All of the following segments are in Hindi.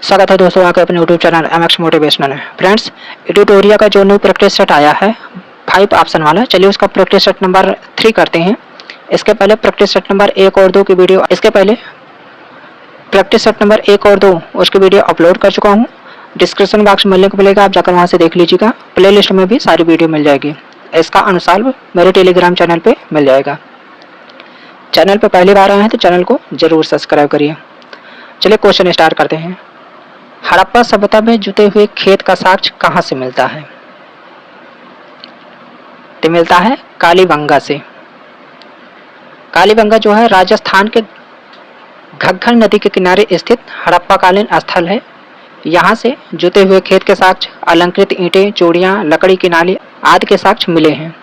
स्वागत है दोस्तों आपके अपने यूट्यूब चैनल MX मोटिवेशनल है। फ्रेंड्स, ट्यूटोरियल का जो न्यू प्रैक्टिस सेट आया है 5 ऑप्शन वाला, चलिए उसका प्रैक्टिस सेट नंबर 3 करते हैं। इसके पहले प्रैक्टिस सेट नंबर 1 और 2 की वीडियो प्रैक्टिस सेट नंबर 1 और 2 उसकी वीडियो अपलोड कर चुका हूँ। डिस्क्रिप्शन बॉक्स में लिंक मिलेगा, आप जाकर वहाँ से देख लीजिएगा। प्ले लिस्ट में भी सारी वीडियो मिल जाएगी। इसका अनुसार मेरे टेलीग्राम चैनल पर मिल जाएगा। चैनल पर पहली बार आए हैं तो चैनल को जरूर सब्सक्राइब करिए। चलिए क्वेश्चन स्टार्ट करते हैं। हड़प्पा सभ्यता में जुते हुए खेत का साक्ष्य कहाँ से मिलता है? तो मिलता है कालीबंगा से। कालीबंगा जो है राजस्थान के घग्गर नदी के किनारे स्थित हड़प्पाकालीन स्थल है। यहाँ से जुते हुए खेत के साक्ष्य, अलंकृत ईंटें, चूड़ियाँ, लकड़ी की नाली आदि के साक्ष्य मिले हैं।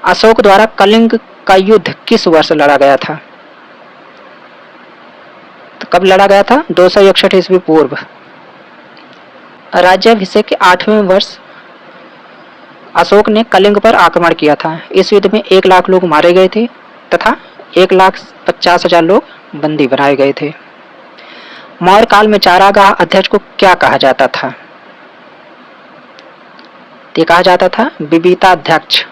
अशोक द्वारा कलिंग का युद्ध किस वर्ष लड़ा गया था? तो कब लड़ा गया था? 261 ईस्वी पूर्व। राज्याभिषेक के 8वें वर्ष अशोक ने कलिंग पर आक्रमण किया था। इस युद्ध में 1 लाख लोग मारे गए थे तथा 1,50,000 लोग बंदी बनाए गए थे। मौर्य काल में चारागाह अध्यक्ष को क्या कहा जाता था? ये कहा जाता था विविता अध्यक्ष।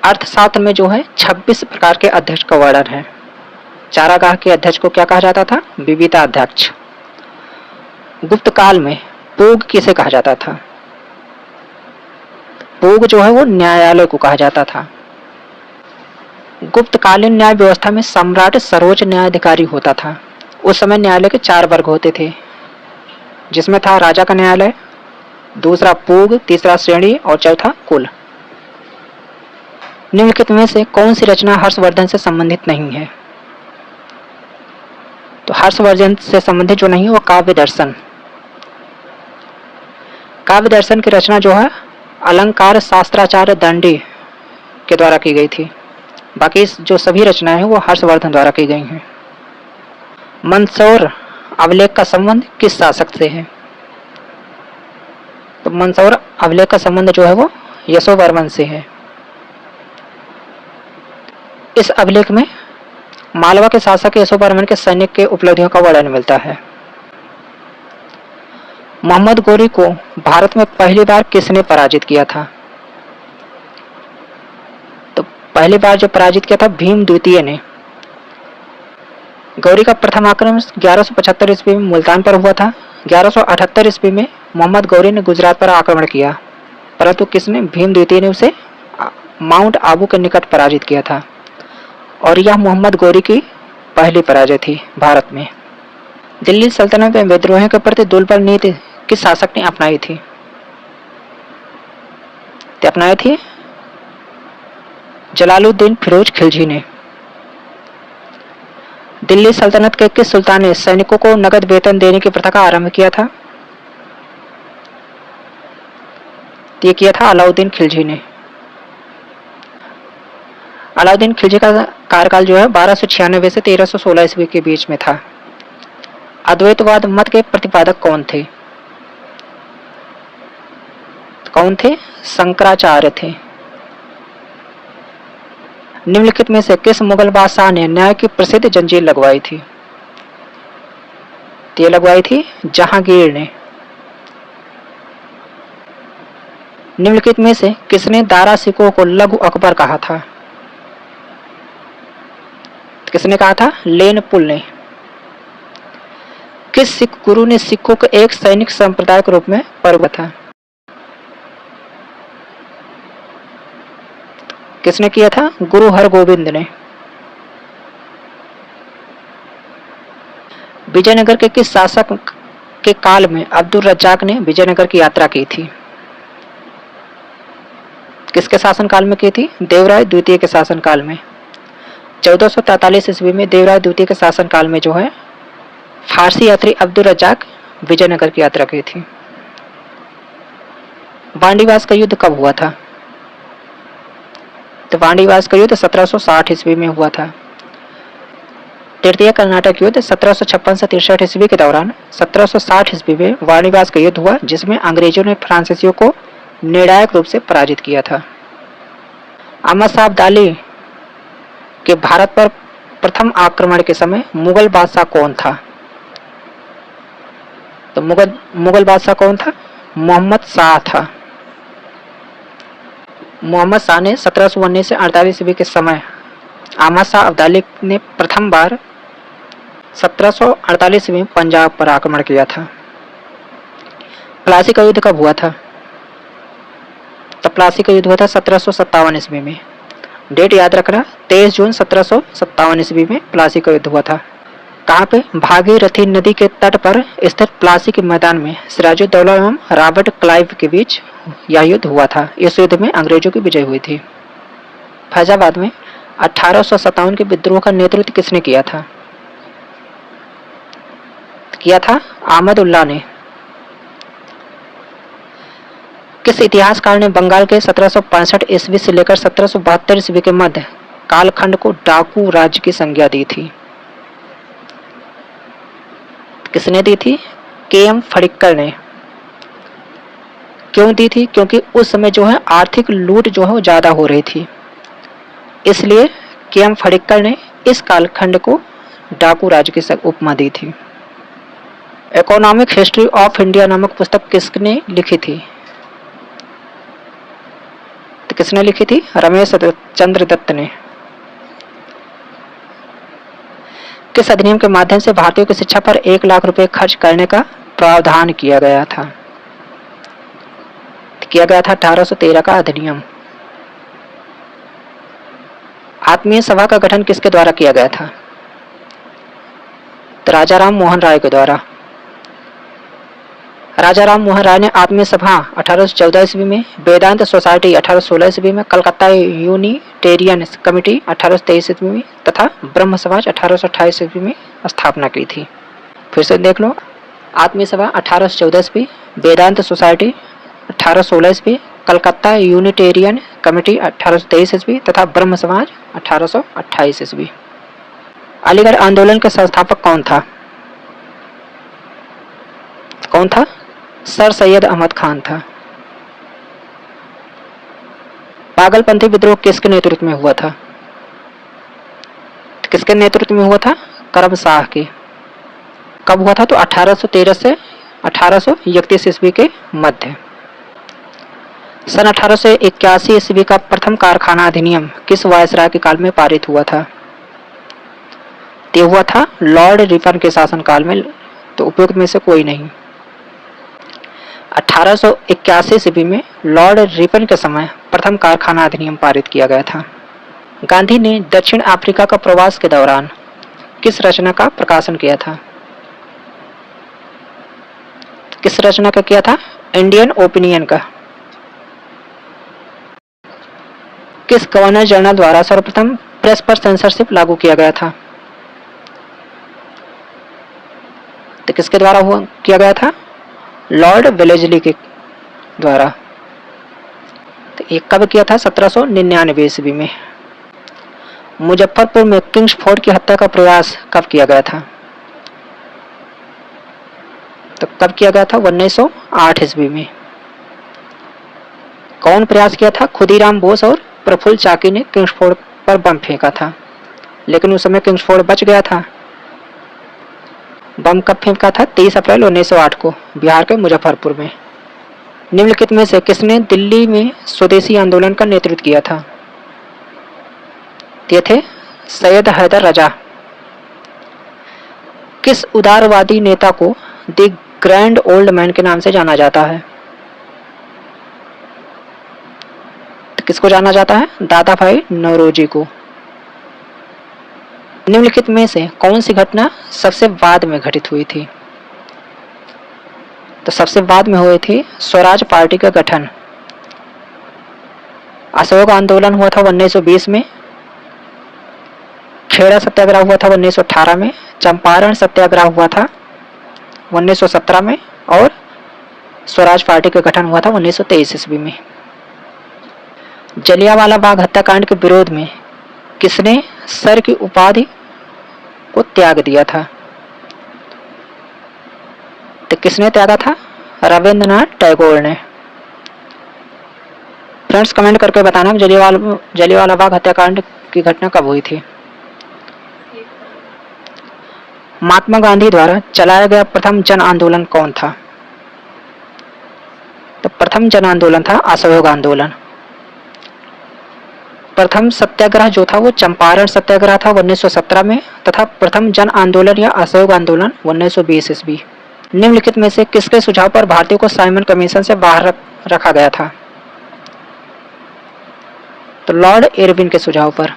अर्थशास्त्र में जो है 26 प्रकार के अध्यक्ष का वर्णन है। चारागाह के अध्यक्ष को क्या कहा जाता था? विविता अध्यक्ष। गुप्त काल में पूग किसे कहा जाता था? पूग जो है वो न्यायालय को कहा जाता था। गुप्तकालीन न्याय व्यवस्था में सम्राट सर्वोच्च न्यायाधिकारी होता था। उस समय न्यायालय के 4 वर्ग होते थे, जिसमें था राजा का न्यायालय, दूसरा पूग, तीसरा श्रेणी और चौथा कुल। निम्नलिखित में से कौन सी रचना हर्षवर्धन से संबंधित नहीं है? तो हर्षवर्धन से संबंधित जो नहीं है वो काव्य दर्शन। काव्य दर्शन की रचना जो है अलंकार शास्त्राचार्य दंडी के द्वारा की गई थी। बाकी जो सभी रचनाएं हैं वो हर्षवर्धन द्वारा की गई हैं। मंदसौर अभिलेख का संबंध किस शासक से है? तो मंदसौर अभिलेख का संबंध जो है वो यशोवर्मन से है। इस अभिलेख में मालवा के शासक यशोवर्मन के सैनिक के उपलब्धियों का वर्णन मिलता है। मोहम्मद गौरी को भारत में पहली बार किसने पराजित किया था? तो पहली बार जो पराजित किया था भीम द्वितीय ने। गौरी का प्रथम आक्रमण 1175 ईस्वी में मुल्तान पर हुआ था। 1178 ईस्वी में मोहम्मद गौरी ने गुजरात पर आक्रमण किया, परंतु किसने? भीम द्वितीय ने उसे माउंट आबू के निकट पराजित किया था और यह मोहम्मद गौरी की पहली पराजय थी भारत में। दिल्ली सल्तनत में विद्रोहियों के प्रति दुर्बल नीति किस शासक ने अपनाई थी? अपनाई थी जलालुद्दीन फिरोज खिलजी ने। दिल्ली सल्तनत के किस सुल्तान ने सैनिकों को नगद वेतन देने की प्रथा का आरंभ किया था? ये किया था अलाउद्दीन खिलजी ने। अलाउद्दीन खिलजी का कार्यकाल जो है 1296 से 1316 ईस्वी के बीच में था। अद्वैतवाद मत के प्रतिपादक कौन थे? शंकराचार्य थे। निम्नलिखित में से किस मुगल बादशाह ने न्याय की प्रसिद्ध जंजीर लगवाई थी? ये लगवाई थी जहांगीर ने। निम्नलिखित में से किसने दारा सिकोह को लघु अकबर कहा था? किसने कहा था? लेनपुल ने। किस सिख गुरु ने सिखों को एक सैनिक संप्रदाय के रूप में परिवर्तित था? किसने किया था? गुरु हरगोविंद ने। विजयनगर के किस शासक के काल में अब्दुल रज्जाक ने विजयनगर की यात्रा की थी? किसके शासन काल में की थी? देवराय द्वितीय के शासन काल में। 1443 ईस्वी में देवराय द्वितीय के शासन काल में जो है फारसी यात्री अब्दुल रज्जाक विजयनगर की यात्रा की थी। बांडीवास का युद्ध कब हुआ था? तो बांडीवास का युद्ध 1760 ईस्वी में हुआ था। तृतीय कर्नाटक युद्ध 1756 से 63 ईस्वी के दौरान 1760 ईस्वी में बांडीवास का युद्ध हुआ, जिसमें अंग्रेजों ने फ्रांसीसियों को निर्णायक रूप से पराजित किया था। अहमद शाह अब्दाली के भारत पर प्रथम आक्रमण के समय मुगल बादशाह कौन था? तो मुगल बादशाह कौन था? मोहम्मद शाह था। मोहम्मद शाह ने 1719 से 48 ईस्वी के समय अहमद शाह अब्दाली ने प्रथम बार 1748 में पंजाब पर आक्रमण किया था। प्लासी का युद्ध कब हुआ था? तो प्लासी का युद्ध हुआ था 1757 ईस्वी में। डेट याद रखना, 23 जून 1757 ईस्वी में प्लासी का युद्ध हुआ था। कहाँ पे? भागीरथी नदी के तट पर स्थित प्लासी के मैदान में सिराजुद्दौला एवं रॉबर्ट क्लाइव के बीच यह युद्ध हुआ था। इस युद्ध में अंग्रेजों की विजय हुई थी। फैजाबाद में 1857 के विद्रोह का नेतृत्व किसने किया था? अहमद उल्लाह ने। किस इतिहासकार ने बंगाल के 1765 ईस्वी से लेकर 1772 ईस्वी के मध्य कालखंड को डाकू राज्य की संज्ञा दी थी? किसने दी थी? के.एम. फड़िक्कर ने। क्यों दी थी? क्योंकि उस समय जो है आर्थिक लूट जो है वो ज्यादा हो रही थी, इसलिए के.एम. फड़िक्कर ने इस कालखंड को डाकू राज्य की उपमा दी थी। इकोनॉमिक हिस्ट्री ऑफ इंडिया नामक पुस्तक किसने लिखी थी? तो किसने लिखी थी? रमेश चंद्र दत्त ने। किस अधिनियम के माध्यम से भारतीयों की शिक्षा पर 1 लाख रुपए खर्च करने का प्रावधान किया गया था? 1813 का अधिनियम। आत्मीय सभा का गठन किसके द्वारा किया गया था? तो राजा राम मोहन राय के द्वारा। राजा राम मोहन राय ने आत्मीय सभा 1814 ईस्वी में, वेदांत सोसाइटी 1816 ईस्वी में, कलकत्ता यूनिटेरियन कमेटी 1823 ईस्वी में तथा ब्रह्म समाज 1828 ईस्वी में स्थापना की थी। फिर से देख लो, आत्मीय सभा 1814 ईस्वी, वेदांत सोसाइटी 1816 ईस्वी, कलकत्ता यूनिटेरियन कमेटी 1823 ईस्वी तथा ब्रह्म समाज 1828 ईस्वी। अलीगढ़ आंदोलन के संस्थापक कौन था? कौन था? सर सैयद अहमद खान था। पागलपंथी विद्रोह किसके नेतृत्व में हुआ था? किसके नेतृत्व में हुआ था? करम शाह के। कब हुआ था? तो 1813 से 1831 ईस्वी के मध्य। सन 1881 ईस्वी का प्रथम कारखाना अधिनियम किस वायसराय के काल में पारित हुआ था? ये हुआ था लॉर्ड रिपन के शासनकाल में। तो उपयुक्त में से कोई नहीं। 1881 ईस्वी में लॉर्ड रिपन के समय प्रथम कारखाना अधिनियम पारित किया गया था। गांधी ने दक्षिण अफ्रीका का प्रवास के दौरान किस रचना का प्रकाशन किया था? किस रचना का किया था? इंडियन ओपिनियन का। किस गवर्नर जनरल द्वारा सर्वप्रथम प्रेस पर सेंसरशिप लागू किया गया था? तो किसके द्वारा किया गया था? लॉर्ड वेलेस्ली के द्वारा। तो ये कब किया था? 1799 ईस्वी में। मुजफ्फरपुर में किंग्सफोर्ड की हत्या का प्रयास कब किया गया था? तो कब किया गया था? 1908 ईस्वी में। कौन प्रयास किया था? खुदीराम बोस और प्रफुल्ल चाकी ने किंग्सफोर्ड पर बम फेंका था, लेकिन उस समय किंग्सफोर्ड बच गया था। बम कब फेंका था? 30 अप्रैल 1908 को बिहार के मुजफ्फरपुर में। निम्नलिखित में से किसने दिल्ली में स्वदेशी आंदोलन का नेतृत्व किया था? ये थे सैयद हैदर रजा। किस उदारवादी नेता को द ग्रैंड ओल्ड मैन के नाम से जाना जाता है? तो किसको जाना जाता है? दादा भाई नौरोजी को। निम्नलिखित में से कौन सी घटना सबसे बाद में घटित हुई थी? तो सबसे बाद में हुई थी स्वराज पार्टी का गठन। अशोक आंदोलन हुआ था 1920 में, खेड़ा सत्याग्रह हुआ था 1918 में, चंपारण सत्याग्रह हुआ था 1917 में और स्वराज पार्टी का गठन हुआ था 1923 ईस्वी में। जलियांवाला बाग हत्याकांड के विरोध में किसने सर की उपाधि को त्याग दिया था? तो किसने त्यागा था? रविंद्रनाथ टैगोर ने। फ्रेंड्स कमेंट करके बताना जलियांवाला बाग हत्याकांड की घटना कब हुई थी? महात्मा गांधी द्वारा चलाया गया प्रथम जन आंदोलन कौन था? तो प्रथम जन आंदोलन था असहयोग आंदोलन। प्रथम सत्याग्रह जो था वो चंपारण सत्याग्रह था 1917 में, तथा प्रथम जन आंदोलन या असहयोग आंदोलन 1920 ईस्वी। निम्नलिखित में से किसके सुझाव पर भारतीयों को साइमन कमीशन से बाहर रखा गया था? तो लॉर्ड इरविन के सुझाव पर।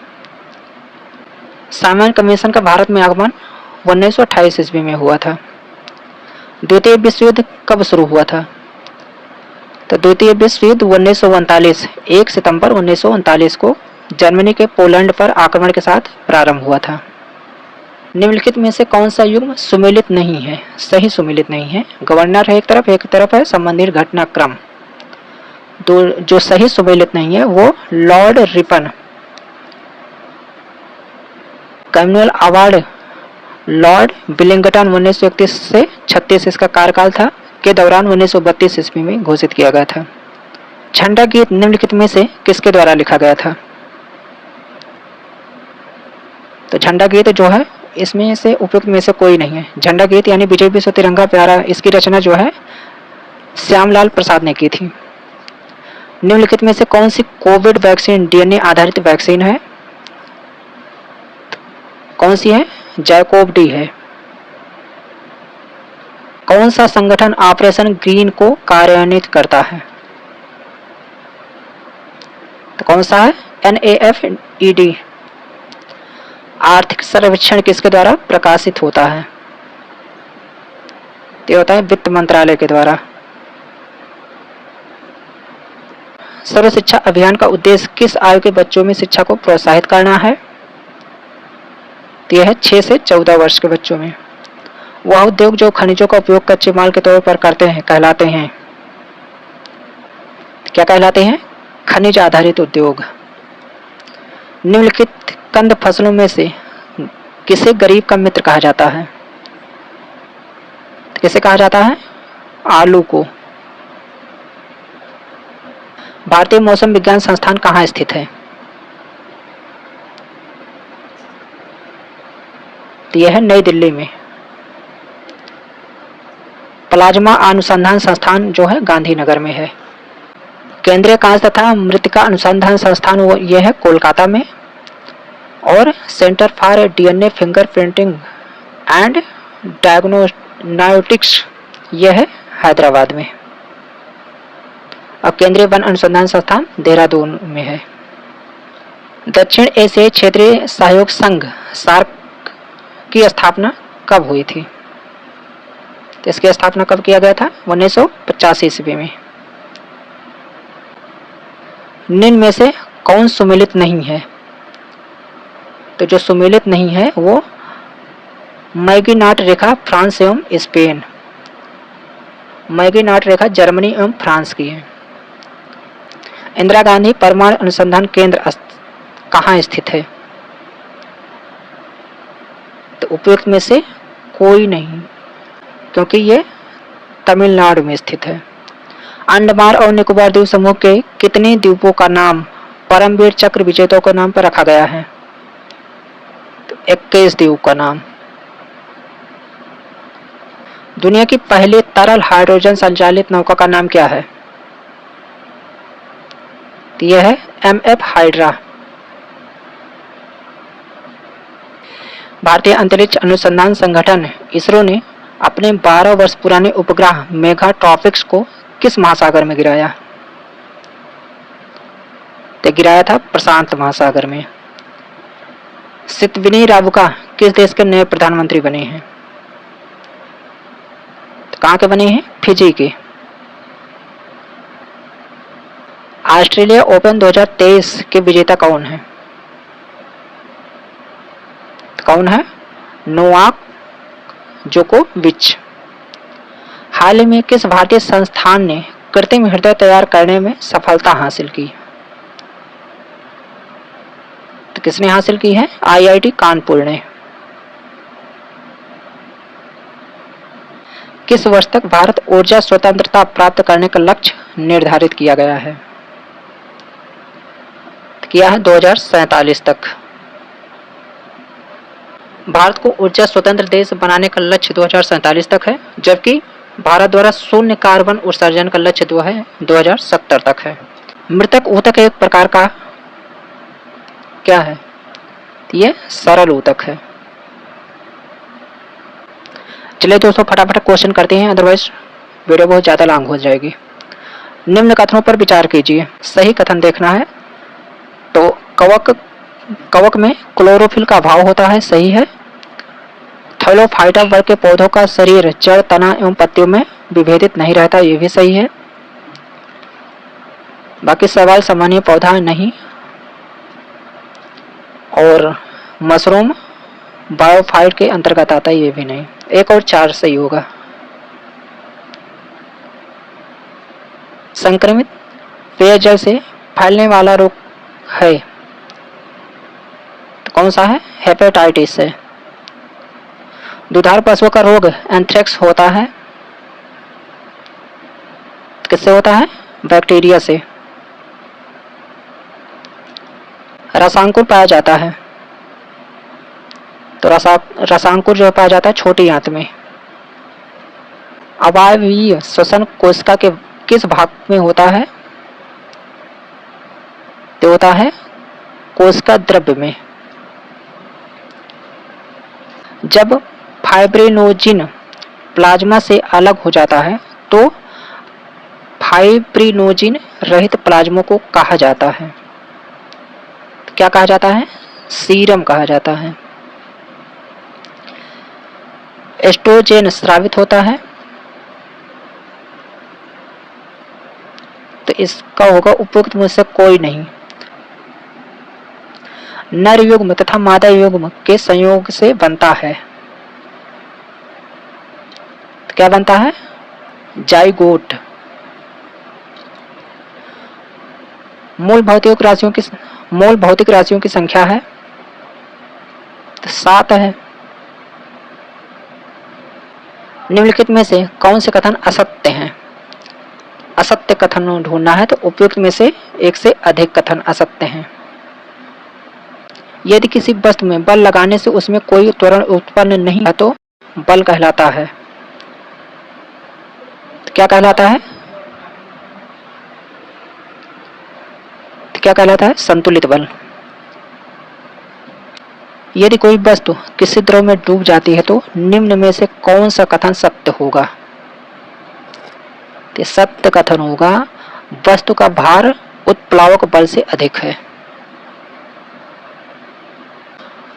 साइमन कमीशन का भारत में आगमन 1928 ईस्वी में हुआ था। द्वितीय विश्व युद्ध कब शुरू हुआ था? तो द्वितीय विश्व युद्ध 1939 1 सितंबर 1939 को जर्मनी के पोलैंड पर आक्रमण के साथ प्रारंभ हुआ था। निम्नलिखित में से कौन सा युग्म सुमेलित नहीं है? सही सुमेलित नहीं है। गवर्नर है एक तरफ है संबंधित घटनाक्रम। जो सही सुमेलित नहीं है वो Lord Ripon. Communal award Lord Willingdon 1931 से 36 इसका कार्यकाल था के दौरान 1932 ईस्वी में घोषित किया गया था। झंडा गीत निम्नलिखित में से किसके द्वारा लिखा गया था? तो झंडा गीत जो है इसमें से उपयुक्त में से कोई नहीं है। झंडा गीत यानी विजय विश्व तिरंगा प्यारा, इसकी रचना जो है श्यामलाल प्रसाद ने की थी। निम्नलिखित में से कौन सी कोविड वैक्सीन डीएनए आधारित वैक्सीन है? कौन सी है? जैकोव डी है। कौन सा संगठन ऑपरेशन ग्रीन को कार्यान्वित करता है? तो कौन सा है? NAFED। आर्थिक सर्वेक्षण किसके द्वारा प्रकाशित होता है? ये होता है वित्त मंत्रालय के द्वारा। सर्व शिक्षा अभियान का उद्देश्य किस आयु के बच्चों में शिक्षा को प्रोत्साहित करना है? तो यह है 6 से 14 वर्ष के बच्चों में। वह उद्योग जो खनिजों का उपयोग कच्चे माल के तौर पर करते हैं कहलाते हैं, क्या कहलाते हैं? खनिज आधारित उद्योग। निम्नलिखित कंद फसलों में से किसे गरीब का मित्र कहा जाता है? किसे कहा जाता है? आलू को। भारतीय मौसम विज्ञान संस्थान कहाँ स्थित है? तो यह है नई दिल्ली में। प्लाज्मा अनुसंधान संस्थान जो है गांधीनगर में है। केंद्रीय कांच तथा मृतिका अनुसंधान संस्थान वो यह है कोलकाता में। और centre for DNA fingerprinting and diagnostics यह है हैदराबाद में। और केंद्रीय वन अनुसंधान संस्थान देहरादून में है। दक्षिण एशियाई क्षेत्रीय सहयोग संघ सार्क की स्थापना कब हुई थी? तो इसकी स्थापना कब किया गया था? 1985 ईस्वी में। निम्न में से कौन सुमेलित नहीं है? तो जो सुमेलित नहीं है वो मैगीनाट रेखा फ्रांस एवं स्पेन। मैगीनाट रेखा जर्मनी एवं फ्रांस की है। इंदिरा गांधी परमाणु अनुसंधान केंद्र कहाँ स्थित है? तो उपयुक्त में से कोई नहीं, क्योंकि ये तमिलनाडु में स्थित है। अंडमान और निकोबार द्वीप समूह के कितने द्वीपों का नाम परमवीर चक्र विजेताओं के नाम पर रखा गया है? तो 21 द्वीप का नाम। दुनिया की पहली तरल हाइड्रोजन संचालित नौका का नाम क्या है? तो यह है MF हाइड्रा। भारतीय अंतरिक्ष अनुसंधान संगठन इसरो ने अपने 12 वर्ष पुराने उपग्रह मेगाट्रॉपिक्स को किस महासागर में गिराया? तो गिराया था प्रशांत महासागर में। सितविनी राबुका किस देश के नए प्रधानमंत्री बने हैं? तो कहाँ के बने हैं? फिजी के। ऑस्ट्रेलिया ओपन 2023 के विजेता कौन है? कौन है? नोवाक जोकोविच। हाल ही में किस भारतीय संस्थान ने कृत्रिम हृदय तैयार करने में सफलता हासिल की? तो किसने हासिल की है? IIT कानपुर ने। किस वर्ष तक भारत ऊर्जा स्वतंत्रता प्राप्त करने का लक्ष्य निर्धारित किया गया है? किया है 2047 तक। भारत को ऊर्जा स्वतंत्र देश बनाने का लक्ष्य 2047 तक है, जबकि भारत द्वारा शून्य कार्बन उत्सर्जन का लक्ष्य 2070 तक है। मृतक ऊतक एक प्रकार का क्या है? ये सरल ऊतक है। चलिए दोस्तों फटाफट क्वेश्चन करते हैं, अदरवाइज वीडियो बहुत ज़्यादा लॉन्ग हो जाएगी। निम्न कथनों पर विचार कीजिए। सही कथन देखना है। तो कवक में क्लोरोफिल का अभाव होता है, सही है। थैलोफाइटा वर्ग के पौधों का शरीर जड़, तना एवं पत्तियों में विभेदित नहीं रहता, ये भी सही है। बाकी सवाल सामान्य पौधा नहीं। और मशरूम बायोफाइट के अंतर्गत आता है, ये भी नहीं। 1 और 4 सही होगा। संक्रमित पेयजल से फैलने वाला रोग है तो कौन सा है? हेपेटाइटिस है। दुधारू पशुओं का रोग एंथ्रेक्स होता है, किससे होता है? बैक्टीरिया से। रसांकुर पाया जाता है, तो रसांकुर जो पाया जाता है छोटी आंत में। अवायवीय श्वसन कोशिका के किस भाग में होता है? तो होता है कोशिका द्रव्य में। जब फाइब्रिनोजिन प्लाज्मा से अलग हो जाता है तो फाइब्रिनोजिन रहित प्लाज्मा को कहा जाता है, क्या कहा जाता है? सीरम कहा जाता है। एस्ट्रोजेन स्रावित होता है, तो इसका होगा उपयुक्त में से कोई नहीं। नर युग्म तथा मादा युग्म के संयोग से बनता है, तो क्या बनता है? जाइगोट। मूल भौतिक राशियों की संख्या है, तो 7 है। निम्नलिखित में से कौन से कथन असत्य हैं? असत्य कथन ढूंढना है, तो उपयुक्त में से एक से अधिक कथन असत्य हैं। यदि किसी वस्तु में बल लगाने से उसमें कोई त्वरण उत्पन्न नहीं है तो बल कहलाता है, तो क्या कहलाता है? क्या कहलाता है? संतुलित बल। यदि कोई वस्तु किसी द्रव में डूब जाती है तो निम्न में से कौन सा कथन सत्य होगा? तो सत्य कथन होगा वस्तु का भार उत्प्लावक बल से अधिक है।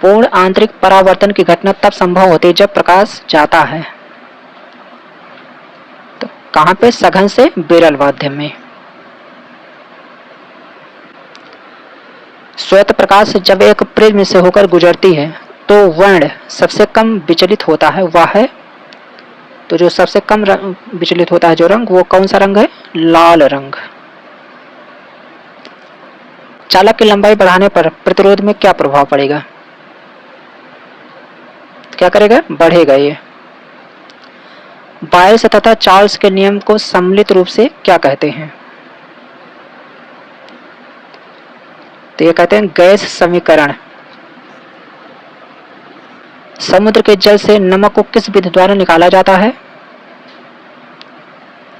पूर्ण आंतरिक परावर्तन की घटना तब संभव होती है जब प्रकाश जाता है, तो कहां पे? सघन से विरल माध्यम में। श्वेत प्रकाश जब एक प्रिज्म से होकर गुजरती है तो वर्ण सबसे कम विचलित होता है, वह है, तो जो सबसे कम विचलित होता है जो रंग, वो कौन सा रंग है? लाल रंग। चालक की लंबाई बढ़ाने पर प्रतिरोध में क्या प्रभाव पड़ेगा? क्या करेगा? बढ़ेगा ये। बायस तथा चार्ल्स के नियम को सम्मिलित रूप से क्या कहते हैं? तो ये कहते हैं गैस समीकरण। समुद्र के जल से नमक को किस विधि द्वारा निकाला जाता है?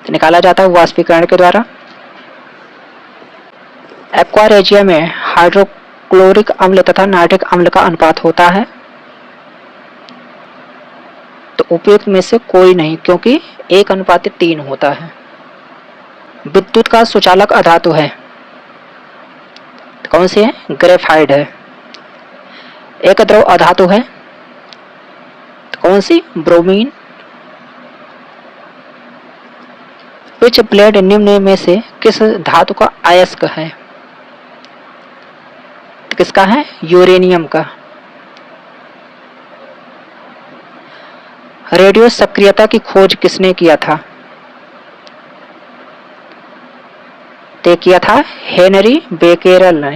तो निकाला जाता है वाष्पीकरण के द्वारा। एक्वारेजिया में हाइड्रोक्लोरिक अम्ल तथा नाइट्रिक अम्ल का अनुपात होता है, तो उपयुक्त में से कोई नहीं, क्योंकि 1:3 होता है। विद्युत का सुचालक अधातु है, तो कौन सी है? ग्रेफाइट है। एक द्रव अधातु है, तो कौन सी? ब्रोमीन। पिच ब्लेड निम्न में से किस धातु का अयस्क है? तो किसका है? यूरेनियम का। रेडियो सक्रियता की खोज किसने किया था? तो किया था हेनरी बेकेरल ने।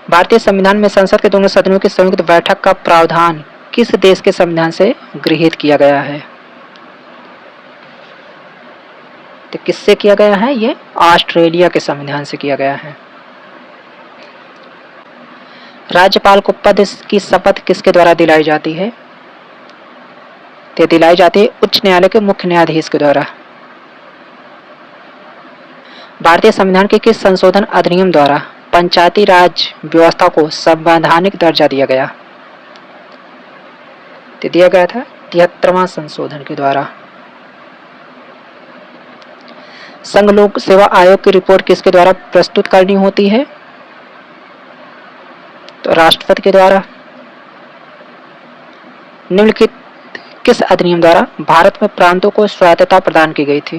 भारतीय संविधान में संसद के दोनों सदनों की संयुक्त बैठक का प्रावधान किस देश के संविधान से गृहीत किया गया है? तो किससे किया गया है? ये ऑस्ट्रेलिया के संविधान से किया गया है। राज्यपाल को पद की शपथ किसके द्वारा दिलाई जाती है? तो दिलाई जाती है उच्च न्यायालय के मुख्य न्यायाधीश के द्वारा। भारतीय संविधान के किस संशोधन अधिनियम द्वारा पंचायती राज व्यवस्था को संवैधानिक दर्जा दिया गया? तो दिया गया था 73वां संशोधन के द्वारा। संघ लोक सेवा आयोग की रिपोर्ट किसके द्वारा प्रस्तुत करनी होती है? तो राष्ट्रपति के द्वारा। निम्नलिखित किस अधिनियम द्वारा भारत में प्रांतों को स्वायत्तता प्रदान की गई थी?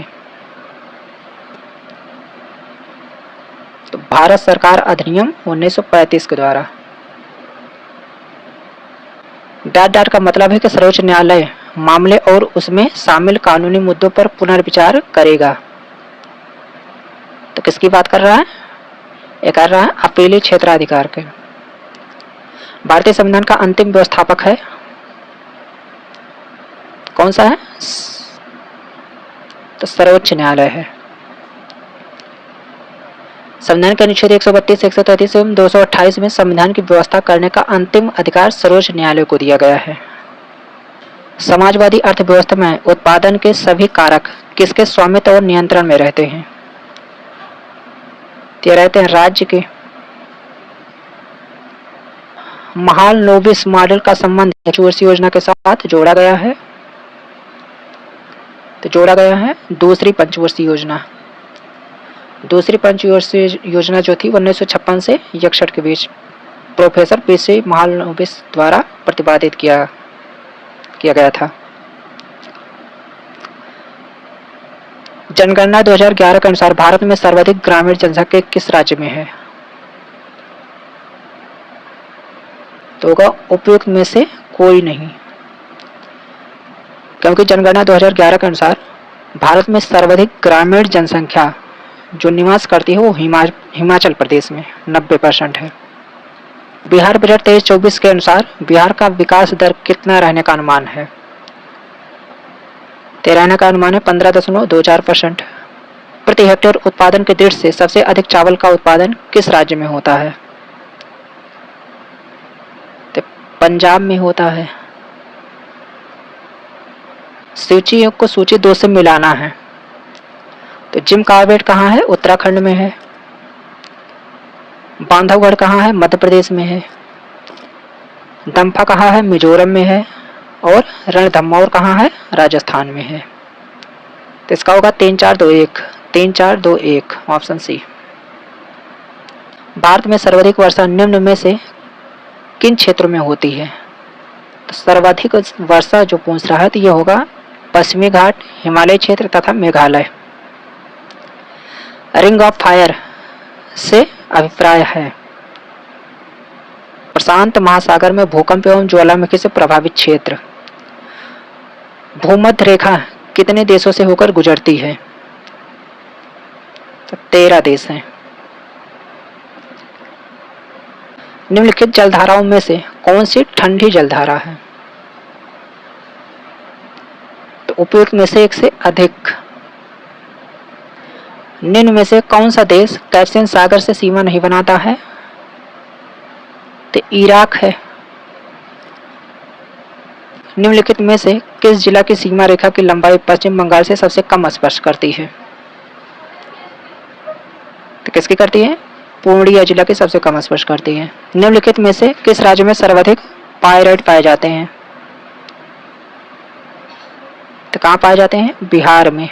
तो भारत सरकार अधिनियम 1935 के द्वारा। डैट का मतलब है कि सर्वोच्च न्यायालय मामले और उसमें शामिल कानूनी मुद्दों पर पुनर्विचार करेगा। तो किसकी बात कर रहा है? ये कर रहा है अपीलीय क्षेत्राधिकार के। भारतीय संविधान का अंतिम व्यवस्थापक है कौन सा है? तो सर्वोच्च न्यायालय है। संविधान के अनुच्छेद 132, 133 एवं 228 में संविधान की व्यवस्था करने का अंतिम अधिकार सर्वोच्च न्यायालय को दिया गया है। समाजवादी अर्थव्यवस्था में उत्पादन के सभी कारक किसके स्वामित्व और नियंत्रण में रहते हैं? ये रहते हैं राज्य के। महालनोबिस मॉडल का संबंध पंचवर्षीय योजना के साथ जोड़ा गया है। तो जोड़ा गया है दूसरी पंचवर्षीय योजना। दूसरी पंचवर्षीय योजना जो थी 1956 से 61 के बीच प्रोफेसर पीसी महालनोबिस द्वारा प्रतिपादित किया गया था। जनगणना 2011 के अनुसार भारत में सर्वाधिक ग्रामीण जनसंख्या किस राज्य में है? तो होगा उपयुक्त में से कोई नहीं, क्योंकि जनगणना 2011 के अनुसार भारत में सर्वाधिक ग्रामीण जनसंख्या जो निवास करती है वो हिमाचल प्रदेश में 90% है। बिहार बजट 23-24 के अनुसार बिहार का विकास दर कितना रहने का अनुमान है? रहने का अनुमान है 15.24%। प्रति हेक्टेयर उत्पादन के दृष्टि से सबसे अधिक चावल का उत्पादन किस राज्य में होता है? तो पंजाब में होता है। सूची को सूची 2 से मिलाना है। तो जिम कार्बेट कहाँ है? उत्तराखंड में है। बांधवगढ़ कहाँ है? मध्य प्रदेश में है। दम्फा कहाँ है? मिजोरम में है। और रणथंभौर कहाँ है? राजस्थान में है। तो इसका होगा 3-4-2-1 3-4-2-1 ऑप्शन सी। भारत में सर्वाधिक वर्षा निम्न में से किन क्षेत्रों में होती है? तो सर्वाधिक वर्षा जो पूछ रहा है तो ये होगा पश्चिमी घाट, हिमालय क्षेत्र तथा मेघालय। रिंग ऑफ फायर से अभिप्राय है प्रशांत महासागर में भूकंप एवं ज्वालामुखी से प्रभावित क्षेत्र। भूमध्य रेखा कितने देशों से होकर गुजरती है? तो 13 देश हैं। निम्नलिखित जलधाराओं में से कौन सी ठंडी जलधारा है? तो उपयुक्त में से एक से अधिक। निम्न में से कौन सा देश कैस्पियन सागर से सीमा नहीं बनाता है? तो इराक है। निम्नलिखित में से किस जिला की सीमा रेखा की लंबाई पश्चिम बंगाल से सबसे कम स्पर्श करती है? तो किसकी करती है? पूर्णिया जिला की सबसे कम स्पर्श करती है। निम्नलिखित में से किस राज्य में सर्वाधिक पायरेट पाए जाते हैं? तो कहाँ पाए जाते हैं? बिहार में।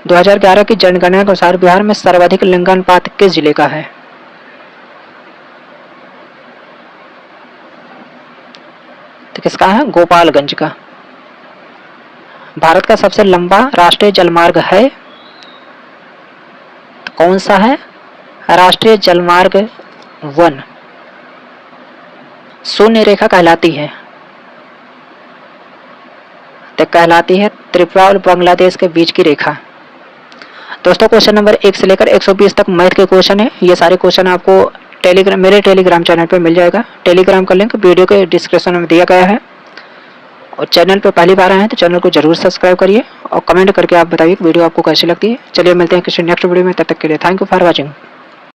2011 की जनगणना के अनुसार बिहार में सर्वाधिक लिंगानुपात किस जिले का है? तो किसका है? गोपालगंज का। भारत का सबसे लंबा राष्ट्रीय जलमार्ग है तो कौन सा है? राष्ट्रीय जलमार्ग 1 शून्य रेखा कहलाती है। तो कहलाती है त्रिपुरा और बांग्लादेश के बीच की रेखा। दोस्तों क्वेश्चन नंबर 1 से लेकर 120 तक मैथ के क्वेश्चन है। ये सारे क्वेश्चन आपको मेरे टेलीग्राम चैनल पर मिल जाएगा। टेलीग्राम का लिंक वीडियो के डिस्क्रिप्शन में दिया गया है। और चैनल पर पहली बार आए हैं तो चैनल को जरूर सब्सक्राइब करिए और कमेंट करके आप बताइए वीडियो आपको कैसी लगती है। चलिए मिलते हैं किसी नेक्स्ट वीडियो में, तब तक के लिए थैंक यू फॉर वॉचिंग।